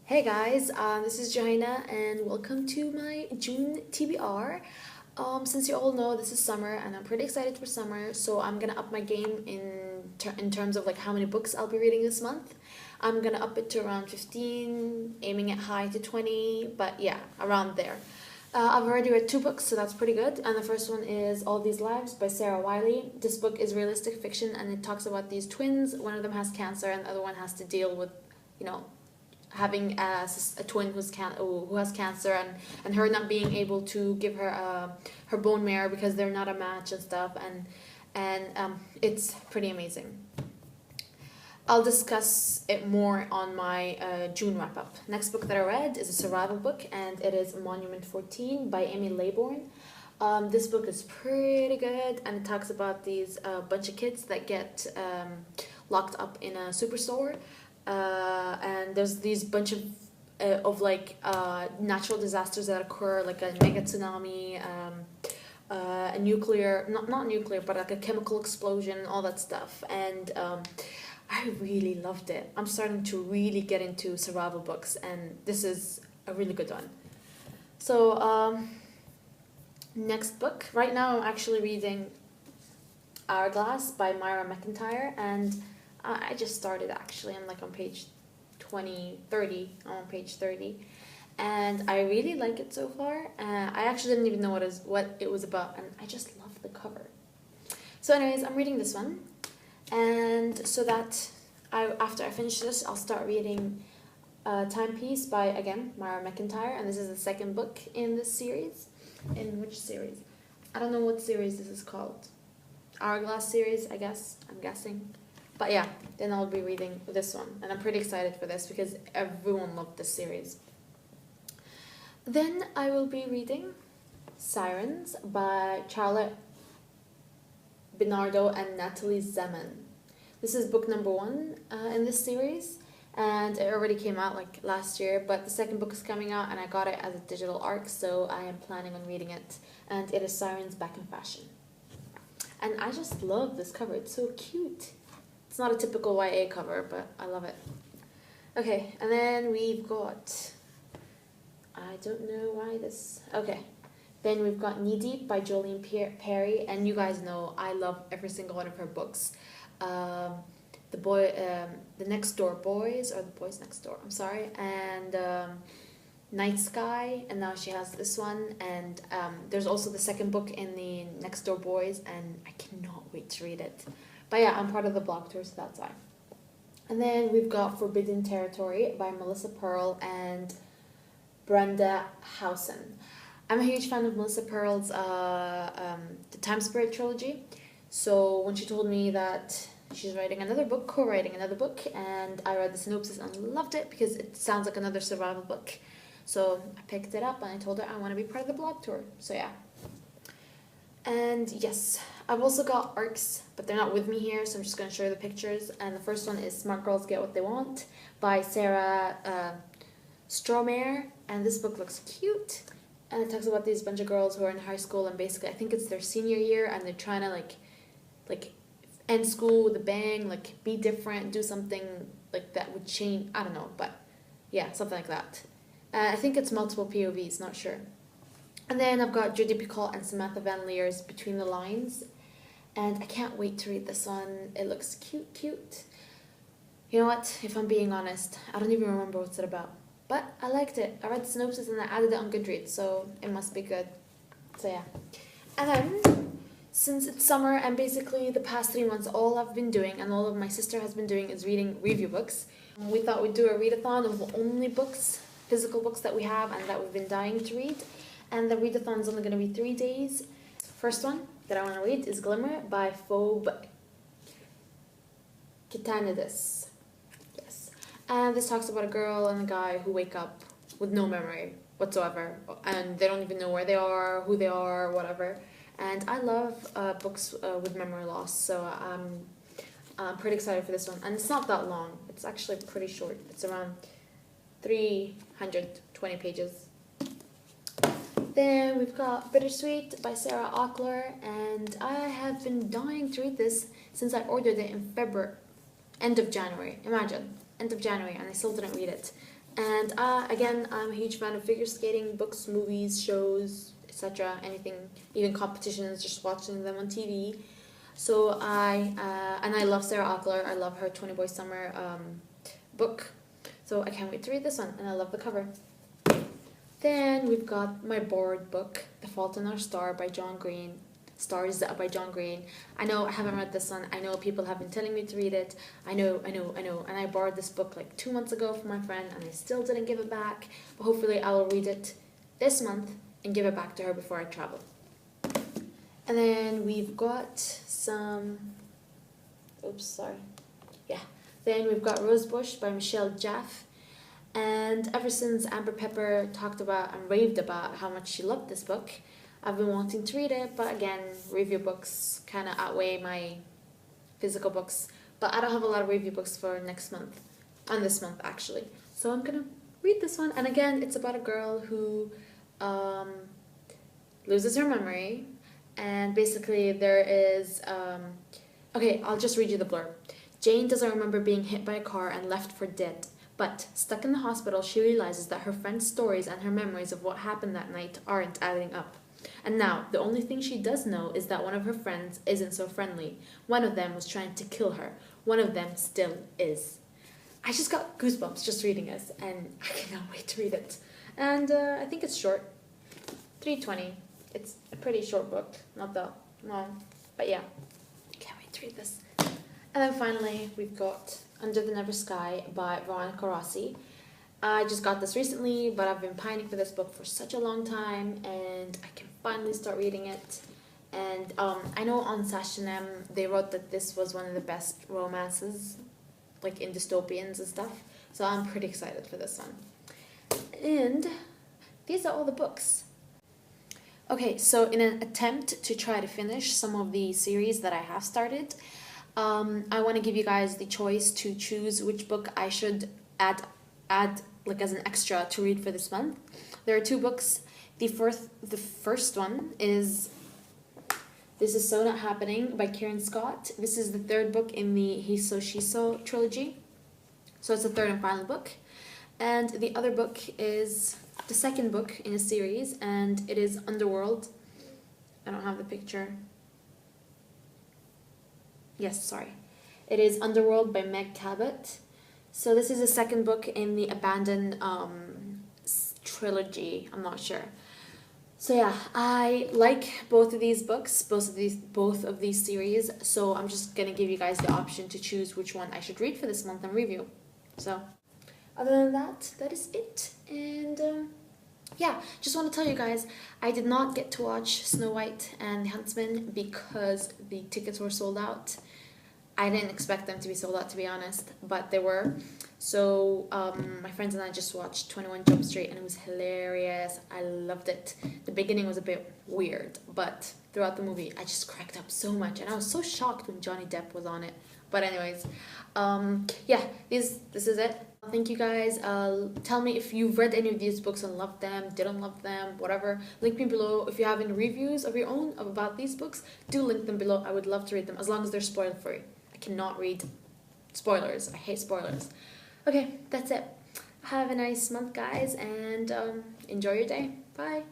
Hey guys, this is Johanna and welcome to my June TBR. Since you all know this is summer and I'm pretty excited for summer, so I'm gonna up my game in terms of like how many books I'll be reading this month. I'm gonna up it to around 15, aiming it high to 20, but yeah, around there. I've already read 2 books, so that's pretty good. And the first one is All These Lives by Sarah Wylie. This book is realistic fiction and it talks about these twins. One of them has cancer and the other one has to deal with, having a twin who has cancer and her not being able to give her her bone marrow because they're not a match and stuff and it's pretty amazing. I'll discuss it more on my June wrap up. Next book that I read is a survival book and it is Monument 14 by Emmy Laybourne. This book is pretty good and it talks about these bunch of kids that get locked up in a superstore. And there's these bunch of natural disasters that occur, like a mega tsunami, a nuclear, not nuclear, but like a chemical explosion, all that stuff. And I really loved it. I'm starting to really get into survival books, and this is a really good one. So, next book. Right now I'm actually reading Hourglass by Myra McEntire, and I just started actually. I'm like on page 30. I'm on page 30. And I really like it so far. I actually didn't even know what it was about, and I just love the cover. So anyways, I'm reading this one. And so that after I finish this, I'll start reading Timepiece by, again, Myra McEntire. And this is the second book in this series. In which series? I don't know what series this is called. Hourglass series, I guess. I'm guessing. But yeah, then I'll be reading this one. And I'm pretty excited for this because everyone loved this series. Then I will be reading Sirenz by Charlotte Bennardo and Natalie Zaman. This is book number 1 in this series. And it already came out like last year. But the second book is coming out and I got it as a digital ARC. So I am planning on reading it. And it is Sirenz Back in Fashion. And I just love this cover. It's so cute. It's not a typical YA cover, but I love it. Okay, and then we've got... I don't know why this... Okay. Then we've got Knee Deep by Jolene Perry. And you guys know I love every single one of her books. The Next Door Boys, or The Boys Next Door, I'm sorry. And Night Sky. And now she has this one. And there's also the second book in the Next Door Boys. And I cannot wait to read it. But yeah, I'm part of the blog tour, so that's why. And then we've got Forbidden Territory by Melissa Pearl and Brenda Howson. I'm a huge fan of Melissa Pearl's The Time Spirit trilogy. So when she told me that she's writing another book, co-writing another book, and I read the synopsis and loved it because it sounds like another survival book. So I picked it up and I told her I want to be part of the blog tour. So yeah. And yes, I've also got ARCs, but they're not with me here, so I'm just going to show you the pictures. And the first one is Smart Girls Get What They Want by Sarah Strohmeyer. And this book looks cute. And it talks about these bunch of girls who are in high school, and basically I think it's their senior year, and they're trying to like end school with a bang, like be different, do something like that would change, I don't know, but yeah, something like that. I think it's multiple POVs, not sure. And then I've got Judy Picoult and Samantha Van Leer's Between the Lines. And I can't wait to read this one. It looks cute. You know what? If I'm being honest, I don't even remember what's it about. But I liked it. I read the synopsis and I added it on Goodreads, so it must be good. So yeah. And then, since it's summer and basically the past 3 months all I've been doing and all of my sister has been doing is reading review books, we thought we'd do a readathon of only books, physical books that we have and that we've been dying to read. And the readathon is only going to be 3 days. First one that I want to read is Glimmer by Phoebe Kitanidis. Yes. And this talks about a girl and a guy who wake up with no memory whatsoever. And they don't even know where they are, who they are, whatever. And I love books with memory loss. So I'm pretty excited for this one. And it's not that long. It's actually pretty short. It's around 320 pages. Then we've got Bittersweet by Sarah Ockler, and I have been dying to read this since I ordered it in end of January. Imagine, end of January, and I still didn't read it. And again, I'm a huge fan of figure skating, books, movies, shows, etc. Anything, even competitions, just watching them on TV. So I love Sarah Ockler. I love her 20 Boy Summer book. So I can't wait to read this one, and I love the cover. Then we've got my board book, The Fault in Our Stars by John Green. I know I haven't read this one. I know people have been telling me to read it. I know. And I borrowed this book like 2 months ago from my friend, and I still didn't give it back. But hopefully I will read it this month and give it back to her before I travel. And then we've got some... Then we've got Rosebush by Michelle Jaffe. And ever since Amber Pepper talked about and raved about how much she loved this book, I've been wanting to read it. But again, review books kind of outweigh my physical books. But I don't have a lot of review books for next month. And this month, actually. So I'm going to read this one. And again, it's about a girl who loses her memory. And basically there is... okay, I'll just read you the blurb. Jane doesn't remember being hit by a car and left for dead. But, stuck in the hospital, she realizes that her friend's stories and her memories of what happened that night aren't adding up. And now, the only thing she does know is that one of her friends isn't so friendly. One of them was trying to kill her. One of them still is. I just got goosebumps just reading this, and I cannot wait to read it. And I think it's short. 320. It's a pretty short book. Not that long. But yeah, can't wait to read this. And then finally, we've got Under the Never Sky by Veronica Rossi. I just got this recently, but I've been pining for this book for such a long time, and I can finally start reading it. And I know on Sashinem, they wrote that this was one of the best romances, like in dystopians and stuff. So I'm pretty excited for this one. And these are all the books. Okay, so in an attempt to try to finish some of the series that I have started, I want to give you guys the choice to choose which book I should add like as an extra to read for this month. There are 2 books. The first one is This Is So Not Happening by Kieran Scott. This is the 3rd book in the He So She So trilogy. So it's the 3rd and final book. And the other book is the 2nd book in a series, and it is Underworld. I don't have the picture. Yes, sorry. It is Underworld by Meg Cabot. So this is the 2nd book in the Abandoned trilogy. I'm not sure. So yeah, I like both of these books, both of these series. So I'm just gonna give you guys the option to choose which one I should read for this month and review. So other than that, that is it. And yeah, just want to tell you guys, I did not get to watch Snow White and the Huntsman because the tickets were sold out. I didn't expect them to be sold out, to be honest, but they were. So my friends and I just watched 21 Jump Street, and it was hilarious. I loved it. The beginning was a bit weird, but throughout the movie, I just cracked up so much, and I was so shocked when Johnny Depp was on it. But anyways, yeah, this is it. Thank you guys. Tell me if you've read any of these books and loved them, didn't love them, whatever. Link me below. If you have any reviews of your own about these books, do link them below. I would love to read them, as long as they're spoiler-free. I cannot read spoilers. I hate spoilers. Okay, that's it. Have a nice month, guys, and enjoy your day. Bye.